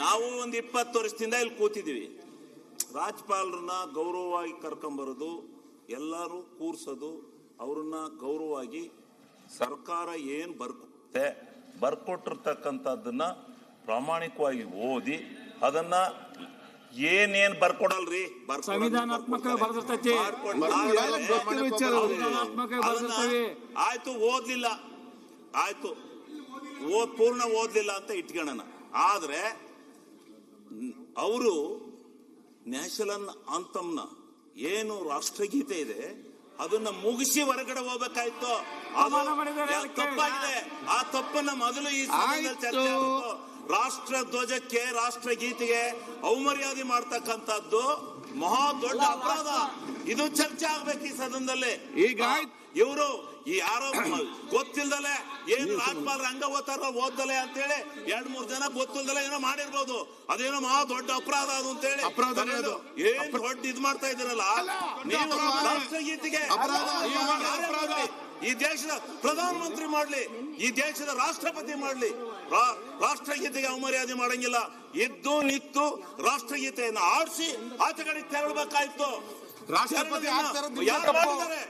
ನಾವು ಒಂದು 20 ವರ್ಷದಿಂದ ಇಲ್ಲಿ ಕೂತಿದ್ದೀವಿ. ರಾಜ್ಯಪಾಲರನ್ನ ಗೌರವವಾಗಿ ಕರ್ಕೊಂಬರೋದು, ಎಲ್ಲರೂ ಕೂರ್ಸೋದು, ಅವ್ರನ್ನ ಗೌರವವಾಗಿ ಸರ್ಕಾರ ಏನು ಬರ್ಕೊಟ್ಟಿರ್ತಕ್ಕಂಥದ್ದನ್ನ ಪ್ರಾಮಾಣಿಕವಾಗಿ ಓದಿ ಅದನ್ನ ಏನೇನ್ ಬರ್ಕೊಡಲ್ರಿ, ಆಯ್ತು ಓದ್ಲಿಲ್ಲ, ಆಯ್ತು ಪೂರ್ಣ ಓದ್ಲಿಲ್ಲ ಅಂತ ಇಟ್ಕೊಳ್ಳೋಣ. ಆದ್ರೆ ಅವರು ನ್ಯಾಷನಲ್ ಆಂಥಮ್ನ ಏನು ರಾಷ್ಟ್ರಗೀತೆ ಇದೆ ಅದನ್ನ ಮುಗಿಸಿ ಹೊರಗಡೆ ಹೋಗ್ಬೇಕಾಯ್ತು. ತಪ್ಪಾಗಿದೆ. ಆ ತಪ್ಪನ್ನ ಮೊದಲು ಈ ಚರ್ಚೆ ರಾಷ್ಟ್ರ ಧ್ವಜಕ್ಕೆ, ರಾಷ್ಟ್ರಗೀತೆಗೆ ಅವಮರ್ಯಾದೆ ಮಾಡ್ತಕ್ಕಂಥದ್ದು ಮಹಾ ದೊಡ್ಡ ಅಪರಾಧ. ಇದು ಚರ್ಚೆ ಆಗ್ಬೇಕು ಈ ಸದನದಲ್ಲಿ. ಈಗ ಇವರು ಈ ಯಾರೋ ಗೊತ್ತಿಲ್ದಲೆ ಏನು ರಾಜ್ಯಪಾಲರ ಹಂಗ ಓದ್ದಲೆ ಅಂತೇಳಿ 2-3 ಜನ ಗೊತ್ತಿಲ್ದಲೆ ಏನೋ ಮಾಡಿರ್ಬೋದು. ಅದೇನೋ ಮಹಾ ದೊಡ್ಡ ಅಪರಾಧ ಅದು ಅಂತೇಳಿ ಏನ್ ದೊಡ್ಡ ಇದ್ ಮಾಡ್ತಾ ಇದ್ದೀರಲ್ಲ ನೀವು. ರಾಷ್ಟ್ರಗೀತೆಗೆ ಈ ದೇಶದ ಪ್ರಧಾನಮಂತ್ರಿ ಮಾಡ್ಲಿ, ಈ ದೇಶದ ರಾಷ್ಟ್ರಪತಿ ಮಾಡ್ಲಿ, ರಾಷ್ಟ್ರಗೀತೆಗೆ ಅವಮರ್ಯಾದೆ ಮಾಡಂಗಿಲ್ಲ. ಎದ್ದು ನಿಂತು ರಾಷ್ಟ್ರಗೀತೆಯನ್ನು ಆಡಿಸಿ ಆಚೆಗಡೆ ತೆರಳಬೇಕಾಯ್ತು. ರಾಷ್ಟ್ರಪತಿ ಯಾರು ಮಾಡಿದ್ದಾರೆ?